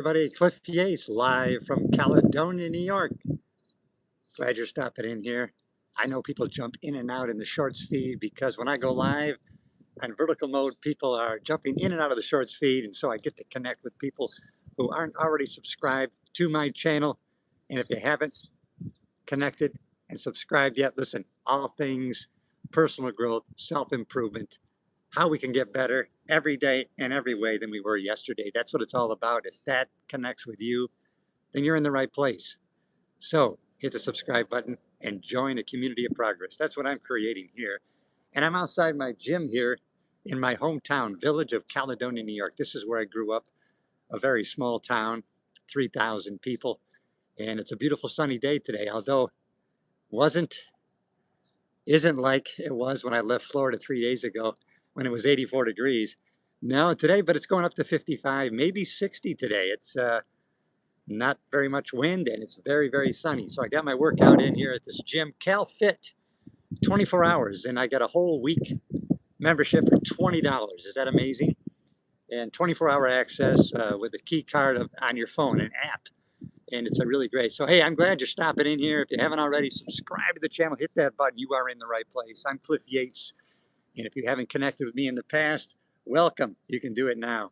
Everybody, Cliff Yates live from Caledonia, New York. Glad you're stopping in here. I know people jump in and out in the shorts feed because when I go live on vertical mode, people are jumping in and out of the shorts feed, and so I get to connect with people who aren't already subscribed to my channel. And if you haven't connected and subscribed yet, listen, all things personal growth, self-improvement, how we can get better every day and every way than we were yesterday. That's what it's all about. If that connects with you, then you're in the right place. So hit the subscribe button and join a community of progress. That's what I'm creating here. And I'm outside my gym here in my hometown village of Caledonia, New York. This is where I grew up, a very small town, 3,000 people. And it's a beautiful sunny day today, although isn't like it was when I left Florida 3 days ago when it was 84 degrees. No, today, but it's going up to 55, maybe 60 today. It's not very much wind, and it's very, very sunny. So I got my workout in here at this gym, CalFit, 24 hours, and I got a whole week membership for $20. Is that amazing? And 24-hour access with a key card on your phone, an app. And it's a really great. So, hey, I'm glad you're stopping in here. If you haven't already, subscribe to the channel. Hit that button. You are in the right place. I'm Cliff Yates. And if you haven't connected with me in the past, welcome. You can do it now.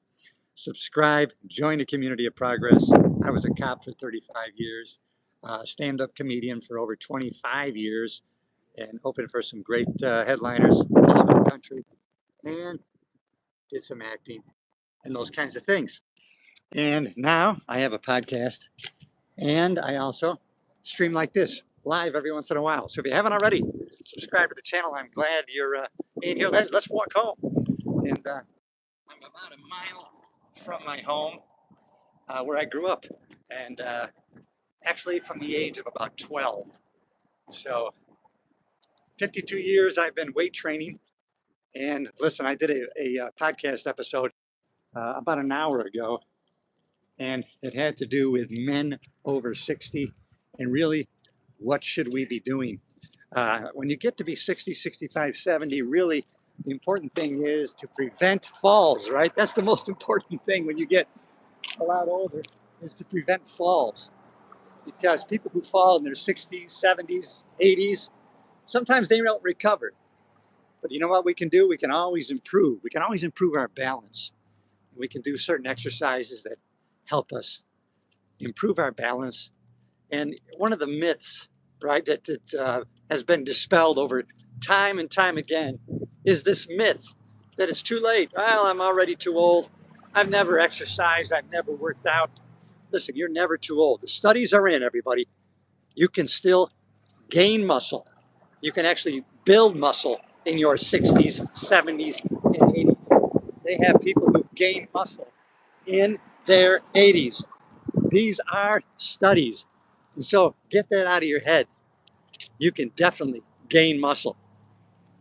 Subscribe, join the community of progress. I was a cop for 35 years, stand-up comedian for over 25 years, and opened for some great headliners all over the country, and did some acting and those kinds of things. And now I have a podcast, and I also stream like this live every once in a while. So if you haven't already, subscribe to the channel. I'm glad you're in here. Let's walk home. And I'm about a mile from my home where I grew up, and actually from the age of about 12. So 52 years I've been weight training. And listen, I did a podcast episode about an hour ago, and it had to do with men over 60 and really what should we be doing. When you get to be 60, 65, 70, really the important thing is to prevent falls, right? That's the most important thing when you get a lot older, is to prevent falls. Because people who fall in their 60s, 70s, 80s, sometimes they don't recover. But you know what we can do? We can always improve. We can always improve our balance. We can do certain exercises that help us improve our balance. And one of the myths, right, that has been dispelled over time and time again is this myth that it's too late. Well, I'm already too old. I've never exercised. I've never worked out. Listen, you're never too old. The studies are in, everybody. You can still gain muscle. You can actually build muscle in your 60s, 70s, and 80s. They have people who gain muscle in their 80s. These are studies. And so get that out of your head. You can definitely gain muscle,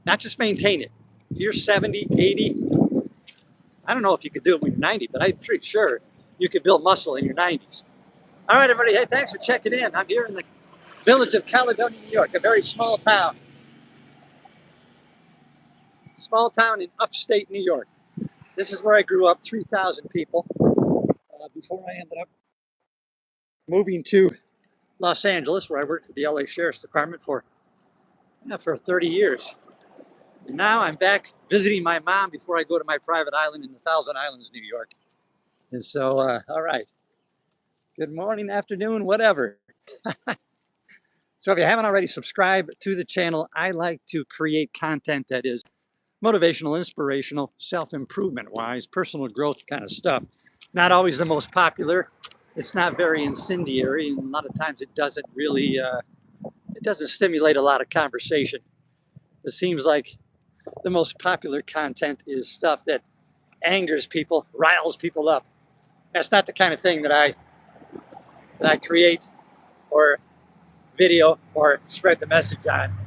not just maintain it. If you're 70, 80, I don't know if you could do it when you're 90, but I'm pretty sure you could build muscle in your 90s. All right, everybody. Hey, thanks for checking in. I'm here in the village of Caledonia, New York, a very small town. Small town in upstate New York. This is where I grew up, 3,000 people, before I ended up moving to Los Angeles, where I worked for the LA Sheriff's Department for 30 years. And now I'm back visiting my mom before I go to my private island in the Thousand Islands, New York. And so, all right. Good morning, afternoon, whatever. So if you haven't already subscribed to the channel, I like to create content that is motivational, inspirational, self-improvement wise, personal growth kind of stuff. Not always the most popular. It's not very incendiary, and a lot of times it doesn't really, it doesn't stimulate a lot of conversation. It seems like the most popular content is stuff that angers people, riles people up. That's not the kind of thing that I create or video or spread the message on.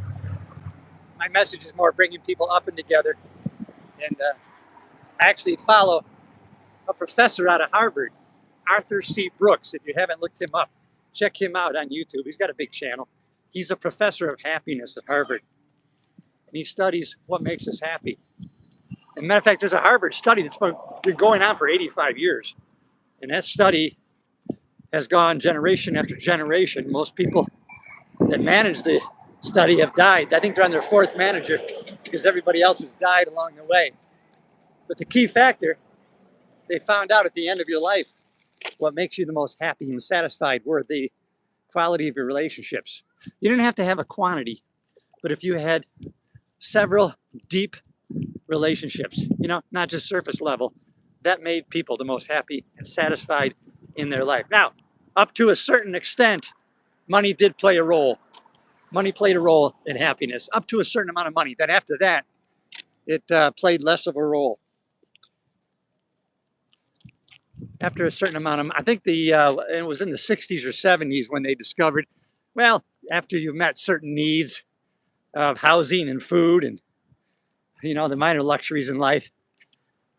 My message is more bringing people up and together. And I actually follow a professor out of Harvard, Arthur C. Brooks. If you haven't looked him up, check him out on YouTube. He's got a big channel. He's a professor of happiness at Harvard. And he studies what makes us happy. As a matter of fact, there's a Harvard study that's been going on for 85 years. And that study has gone generation after generation. Most people that manage the study have died. I think they're on their fourth manager because everybody else has died along the way. But the key factor, they found out at the end of your life what makes you the most happy and satisfied were the quality of your relationships. You didn't have to have a quantity, but if you had several deep relationships, not just surface level, that made people the most happy and satisfied in their life. Now, up to a certain extent, money did play a role. Money played a role in happiness, up to a certain amount of money. Then after that, it played less of a role. After a certain amount of, I think it was in the 60s or 70s when they discovered, well, after you've met certain needs of housing and food and, the minor luxuries in life,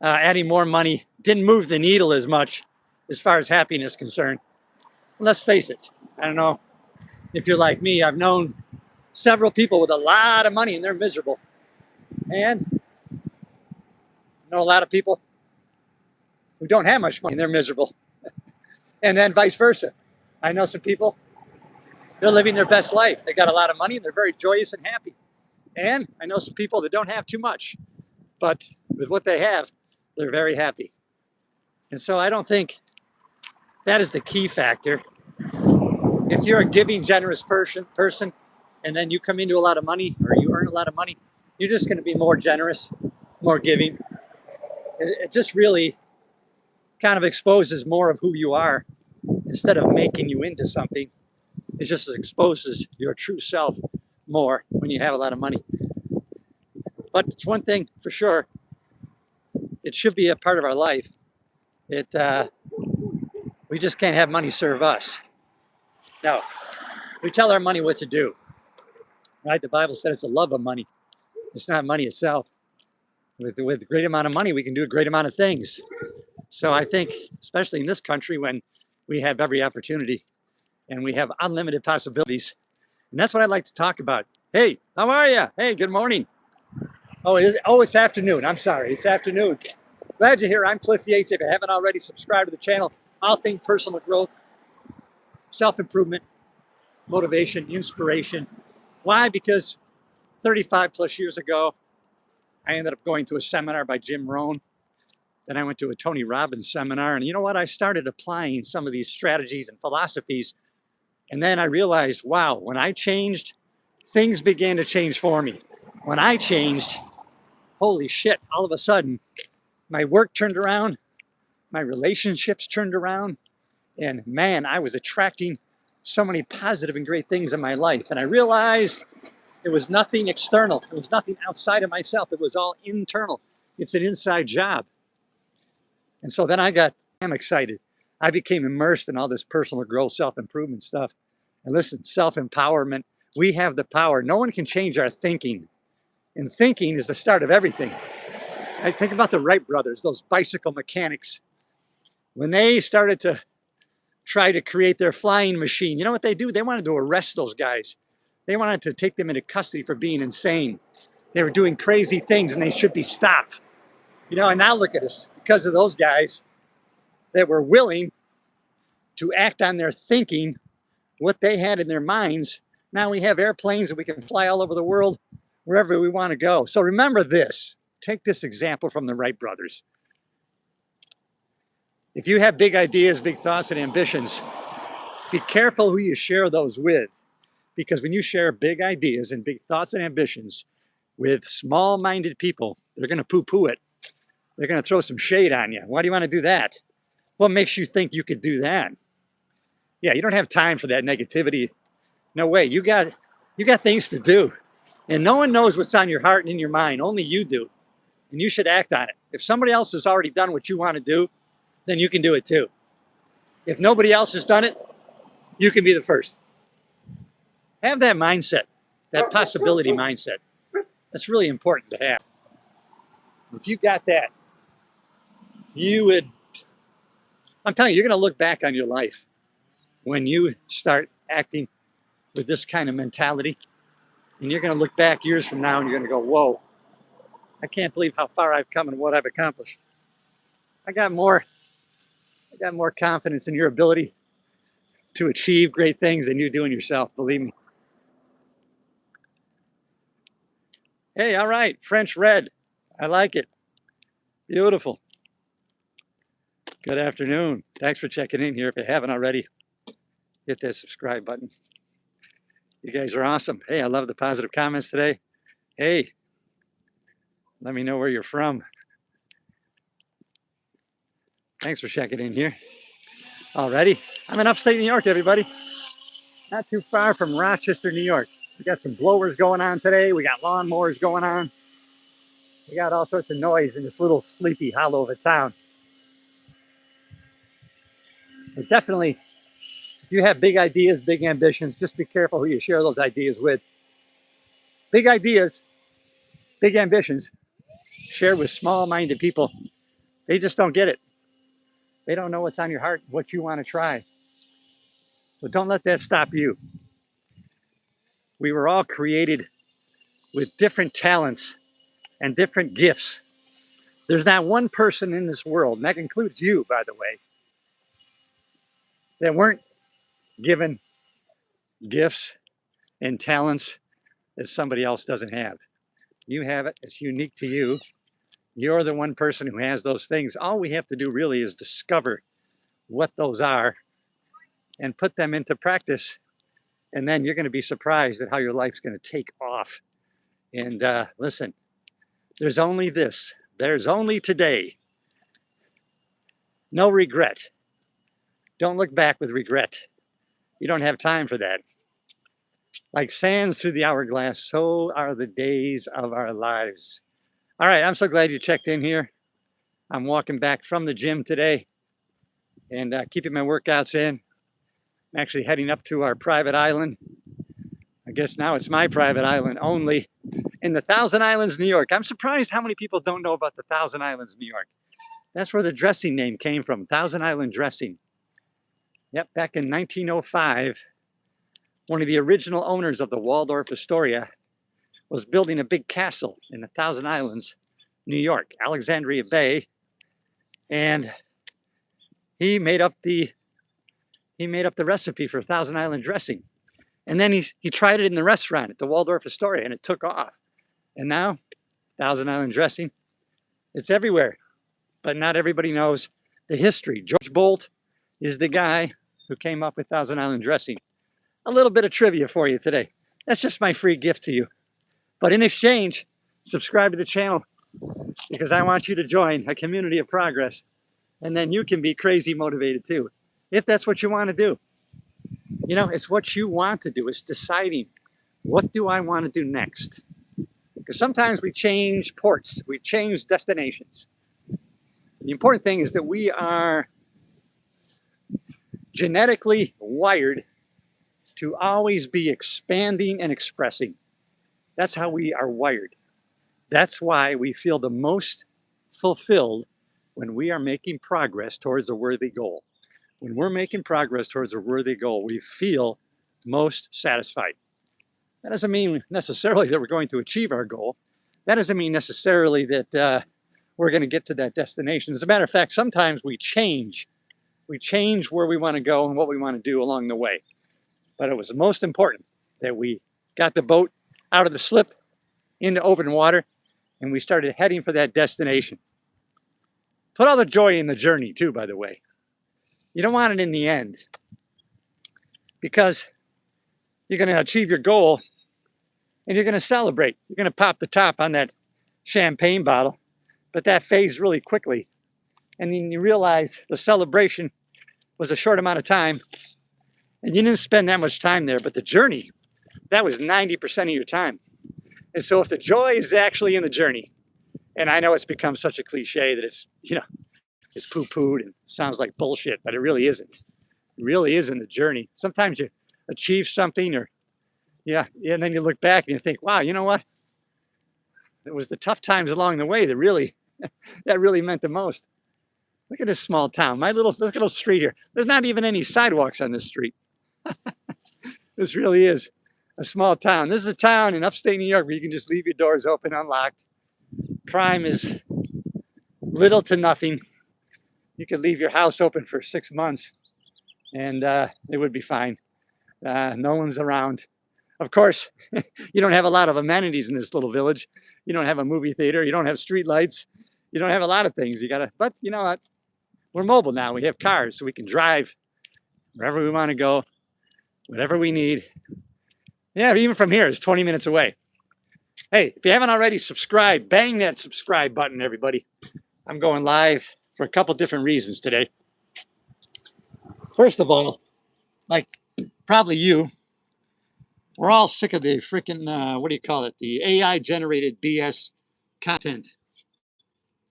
adding more money didn't move the needle as much as far as happiness is concerned. Let's face it. I don't know if you're like me. I've known several people with a lot of money and they're miserable. And I know a lot of people who don't have much money and they're miserable. And then vice versa. I know some people, they're living their best life. They got a lot of money and they're very joyous and happy. And I know some people that don't have too much, but with what they have, they're very happy. And so I don't think that is the key factor. If you're a giving, generous person, and then you come into a lot of money or you earn a lot of money, you're just going to be more generous, more giving. It just really kind of exposes more of who you are instead of making you into something. It just exposes your true self more when you have a lot of money. But it's one thing for sure, it should be a part of our life. We just can't have money serve us. No, we tell our money what to do. Right? The Bible said it's the love of money. It's not money itself. With a great amount of money, we can do a great amount of things. So I think, especially in this country, when we have every opportunity and we have unlimited possibilities, and that's what I'd like to talk about. Hey, how are you? Hey, good morning. It's afternoon. I'm sorry, it's afternoon. Glad you're here. I'm Cliff Yates. If you haven't already, subscribe to the channel. All things personal growth, self-improvement, motivation, inspiration. Why? Because 35 plus years ago, I ended up going to a seminar by Jim Rohn. Then I went to a Tony Robbins seminar. And you know what? I started applying some of these strategies and philosophies. And then I realized, wow, when I changed, things began to change for me. When I changed, holy shit, all of a sudden, my work turned around, my relationships turned around, and man, I was attracting so many positive and great things in my life. And I realized it was nothing external. It was nothing outside of myself. It was all internal. It's an inside job. And so then I'm excited. I became immersed in all this personal growth, self-improvement stuff. And listen, self-empowerment, we have the power. No one can change our thinking. And thinking is the start of everything. I think about the Wright brothers, those bicycle mechanics. When they started to try to create their flying machine, you know what they do? They wanted to arrest those guys. They wanted to take them into custody for being insane. They were doing crazy things and they should be stopped. And now look at us. Because of those guys that were willing to act on their thinking, what they had in their minds, now we have airplanes and we can fly all over the world, wherever we want to go. So remember this. Take this example from the Wright brothers. If you have big ideas, big thoughts, and ambitions, be careful who you share those with. Because when you share big ideas and big thoughts and ambitions with small-minded people, they're going to poo-poo it. They're going to throw some shade on you. Why do you want to do that? What makes you think you could do that? Yeah, you don't have time for that negativity. No way. You got things to do. And no one knows what's on your heart and in your mind. Only you do. And you should act on it. If somebody else has already done what you want to do, then you can do it too. If nobody else has done it, you can be the first. Have that mindset, that possibility mindset. That's really important to have. If you got that, I'm telling you, you're going to look back on your life when you start acting with this kind of mentality. And you're going to look back years from now and you're going to go, whoa, I can't believe how far I've come and what I've accomplished. I got more confidence in your ability to achieve great things than you doing yourself, believe me. Hey, all right, French red. I like it. Beautiful. Good afternoon. Thanks for checking in here. If you haven't already, hit that subscribe button. You guys are awesome. Hey, I love the positive comments today. Hey, let me know where you're from. Thanks for checking in here. Alrighty. I'm in upstate New York, everybody. Not too far from Rochester, New York. We got some blowers going on today. We got lawnmowers going on. We got all sorts of noise in this little sleepy hollow of a town. But definitely, if you have big ideas, big ambitions, just be careful who you share those ideas with. Big ideas, big ambitions, shared with small-minded people. They just don't get it. They don't know what's on your heart, what you want to try. So don't let that stop you. We were all created with different talents and different gifts. There's not one person in this world, and that includes you, by the way, that weren't given gifts and talents that somebody else doesn't have. You have it. It's unique to you. You're the one person who has those things. All we have to do really is discover what those are and put them into practice. And then you're going to be surprised at how your life's going to take off. And listen, there's only this. There's only today. No regret. Don't look back with regret. You don't have time for that. Like sands through the hourglass, so are the days of our lives. All right, I'm so glad you checked in here. I'm walking back from the gym today and keeping my workouts in. I'm actually heading up to our private island. I guess now it's my private island only in the Thousand Islands, New York. I'm surprised how many people don't know about the Thousand Islands, New York. That's where the dressing name came from, Thousand Island dressing. Yep, back in 1905, one of the original owners of the Waldorf Astoria was building a big castle in the Thousand Islands, New York, Alexandria Bay, and he made up the recipe for Thousand Island dressing. And then he tried it in the restaurant at the Waldorf Astoria, and it took off. And now, Thousand Island dressing, it's everywhere. But not everybody knows the history. George Bolt is the guy who came up with Thousand Island dressing. A little bit of trivia for you today. That's just my free gift to you. But in exchange, subscribe to the channel because I want you to join a community of progress. And then you can be crazy motivated too, if that's what you want to do. You know, it's what you want to do. It's deciding, what do I want to do next? Because sometimes we change ports, we change destinations. The important thing is that we are genetically wired to always be expanding and expressing. That's how we are wired. That's why we feel the most fulfilled when we are making progress towards a worthy goal. When we're making progress towards a worthy goal, we feel most satisfied. That doesn't mean necessarily that we're going to achieve our goal. That doesn't mean necessarily that we're going to get to that destination. As a matter of fact, sometimes we change. We change where we want to go and what we want to do along the way. But it was most important that we got the boat out of the slip into open water and we started heading for that destination. Put all the joy in the journey too, by the way. You don't want it in the end because you're going to achieve your goal and you're going to celebrate. You're going to pop the top on that champagne bottle, but that fades really quickly. And then you realize the celebration was a short amount of time and you didn't spend that much time there, but the journey, that was 90% of your time. And so if the joy is actually in the journey, and I know it's become such a cliche that it's, you know, it's poo-pooed and sounds like bullshit, but it really isn't. It really is in the journey. Sometimes you achieve something or, yeah, and then you look back and you think, wow, you know what? It was the tough times along the way that really, that really meant the most. Look at this small town. Look at this street here. There's not even any sidewalks on this street. This really is a small town. This is a town in upstate New York where you can just leave your doors open, unlocked. Crime is little to nothing. You could leave your house open for 6 months and it would be fine. No one's around. Of course, you don't have a lot of amenities in this little village. You don't have a movie theater. You don't have street lights. You don't have a lot of things. You gotta, but you know what? We're mobile now. We have cars, so we can drive wherever we want to go, whatever we need. Yeah, even from here, it's 20 minutes away. Hey, if you haven't already, subscribe. Bang that subscribe button, everybody. I'm going live for a couple different reasons today. First of all, like probably you, we're all sick of the freaking, what do you call it? The AI generated BS content.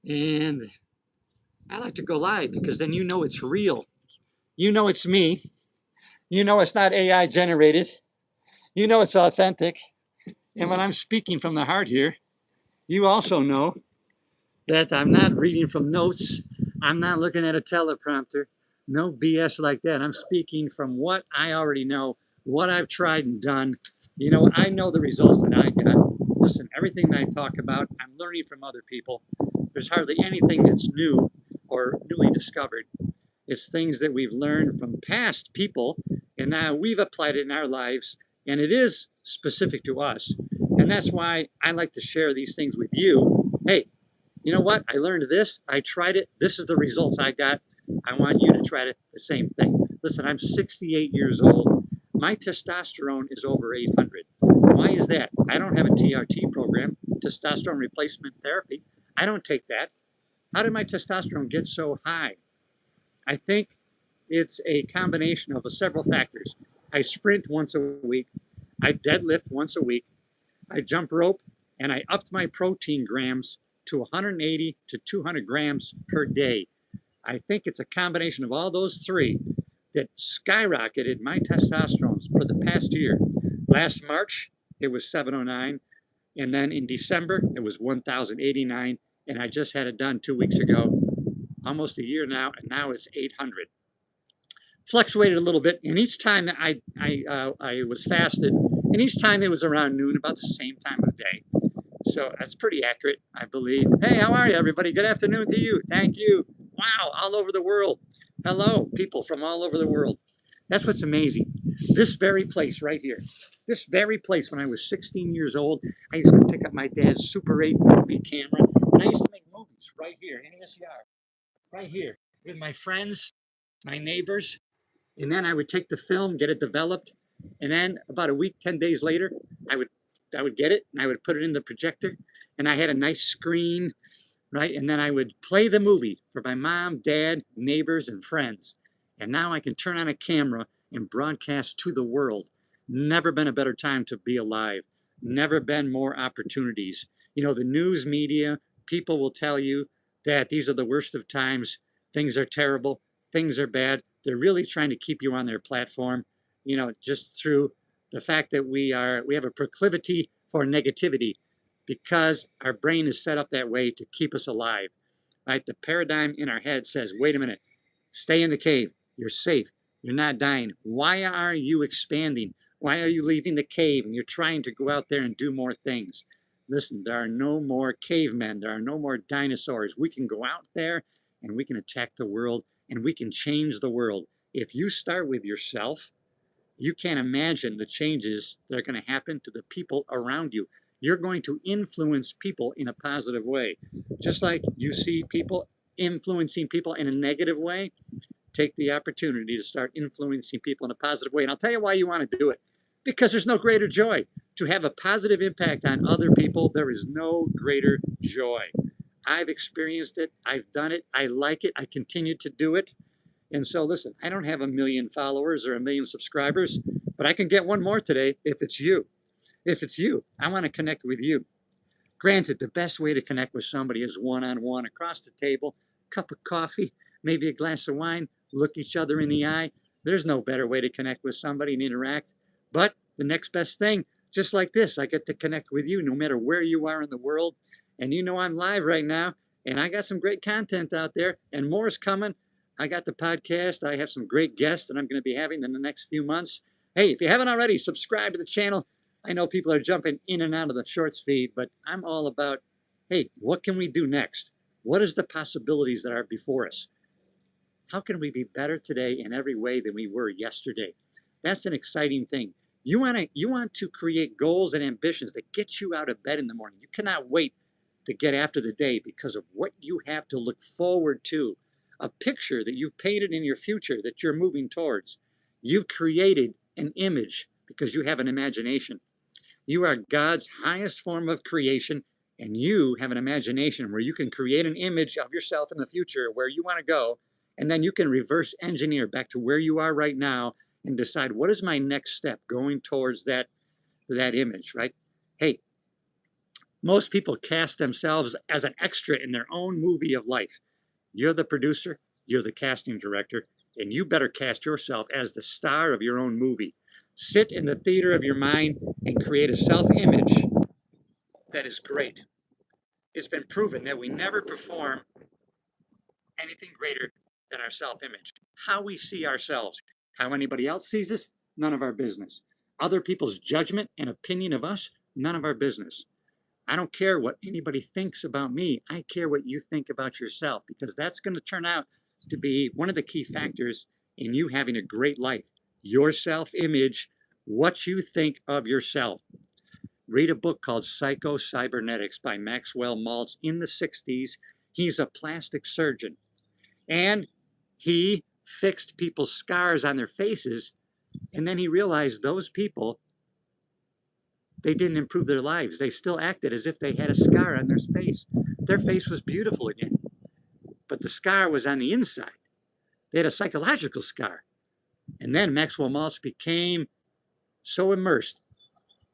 And I like to go live because then you know it's real. You know it's me. You know it's not AI generated. You know it's authentic. And when I'm speaking from the heart here, you also know that I'm not reading from notes. I'm not looking at a teleprompter. No BS like that. I'm speaking from what I already know, what I've tried and done. You know, I know the results that I got. Listen, everything that I talk about, I'm learning from other people. There's hardly anything that's new or newly discovered. It's things that we've learned from past people, and now we've applied it in our lives, and it is specific to us. And that's why I like to share these things with you. Hey, you know what? I learned this. I tried it. This is the results I got. I want you to try the same thing. Listen, I'm 68 years old. My testosterone is over 800. Why is that? I don't have a TRT program, testosterone replacement therapy. I don't take that. How did my testosterone get so high? I think it's a combination of several factors. I sprint once a week. I deadlift once a week. I jump rope, and I upped my protein grams to 180 to 200 grams per day. I think it's a combination of all those three that skyrocketed my testosterone for the past year. Last March, it was 709, and then in December, it was 1,089, and I just had it done 2 weeks ago, almost a year now, and now it's 800. Fluctuated a little bit, and each time that I was fasted, and each time it was around noon, about the same time of day. So that's pretty accurate, I believe. Hey, how are you, everybody? Good afternoon to you. Thank you. Wow, all over the world. Hello, people from all over the world. That's what's amazing. This very place right here, this very place when I was 16 years old, I used to pick up my dad's Super 8 movie camera, and I used to make movies right here in this yard, right here, with my friends, my neighbors, and then I would take the film, get it developed, and then about a week, 10 days later, I would I would get it and I would put it in the projector, and I had a nice screen, right? And then I would play the movie for my mom, dad, neighbors, and friends. And now I can turn on a camera and broadcast to the world. Never been a better time to be alive. Never been more opportunities. You know, the news media, people will tell you that these are the worst of times. Things are terrible. Things are bad. They're really trying to keep you on their platform, you know, just through the fact that we have a proclivity for negativity because our brain is set up that way to keep us alive. Right? The paradigm in our head says, wait a minute, stay in the cave. You're safe. You're not dying. Why are you expanding? Why are you leaving the cave and you're trying to go out there and do more things? Listen, there are no more cavemen. There are no more dinosaurs. We can go out there and we can attack the world and we can change the world. If you start with yourself, you can't imagine the changes that are going to happen to the people around you. You're going to influence people in a positive way. Just like you see people influencing people in a negative way, take the opportunity to start influencing people in a positive way. And I'll tell you why you want to do it. Because there's no greater joy. To have a positive impact on other people, there is no greater joy. I've experienced it. I've done it. I like it. I continue to do it. And so, listen, I don't have 1 million followers or 1 million subscribers, but I can get one more today if it's you. If it's you, I want to connect with you. Granted, the best way to connect with somebody is one-on-one across the table, cup of coffee, maybe a glass of wine, look each other in the eye. There's no better way to connect with somebody and interact. But the next best thing, just like this, I get to connect with you no matter where you are in the world. And you know I'm live right now, and I got some great content out there, and more is coming. I got the podcast. I have some great guests that I'm going to be having in the next few months. Hey, if you haven't already, subscribe to the channel. I know people are jumping in and out of the shorts feed, but I'm all about, hey, what can we do next? What is the possibilities that are before us? How can we be better today in every way than we were yesterday? That's an exciting thing. You want to create goals and ambitions that get you out of bed in the morning. You cannot wait to get after the day because of what you have to look forward to. A picture that you've painted in your future that you're moving towards. You've created an image because you have an imagination. You are God's highest form of creation, and you have an imagination where you can create an image of yourself in the future where you want to go, and then you can reverse engineer back to where you are right now and decide what is my next step going towards that image, right? Hey, most people cast themselves as an extra in their own movie of life. You're the producer, you're the casting director, and you better cast yourself as the star of your own movie. Sit in the theater of your mind and create a self image that is great. It's been proven that we never perform anything greater than our self image. How we see ourselves, how anybody else sees us, none of our business. Other people's judgment and opinion of us, none of our business. I don't care what anybody thinks about me. I care what you think about yourself because that's going to turn out to be one of the key factors in you having a great life. Your self image, what you think of yourself. Read a book called Psycho-Cybernetics by Maxwell Maltz in the 60s. He's a plastic surgeon and he fixed people's scars on their faces. And then he realized those people, they didn't improve their lives. They still acted as if they had a scar on their face. Their face was beautiful again, but the scar was on the inside. They had a psychological scar. And then Maxwell Maltz became so immersed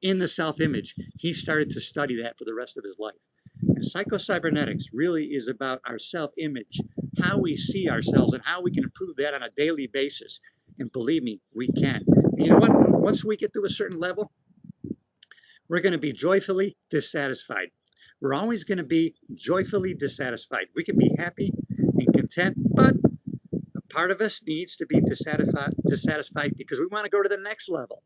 in the self-image, he started to study that for the rest of his life. And psycho-cybernetics really is about our self-image, how we see ourselves and how we can improve that on a daily basis. And believe me, we can. And you know what? Once we get to a certain level, we're going to be joyfully dissatisfied. We're always going to be joyfully dissatisfied. We can be happy and content, but a part of us needs to be dissatisfied because we want to go to the next level.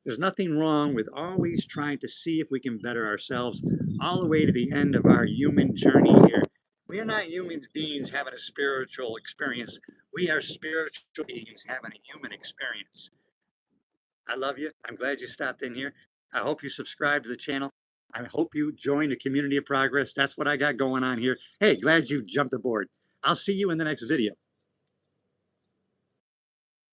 There's nothing wrong with always trying to see if we can better ourselves all the way to the end of our human journey here. We are not human beings having a spiritual experience. We are spiritual beings having a human experience. I love you. I'm glad you stopped in here. I hope you subscribe to the channel. I hope you join the community of progress. That's what I got going on here. Hey, glad you jumped aboard. I'll see you in the next video.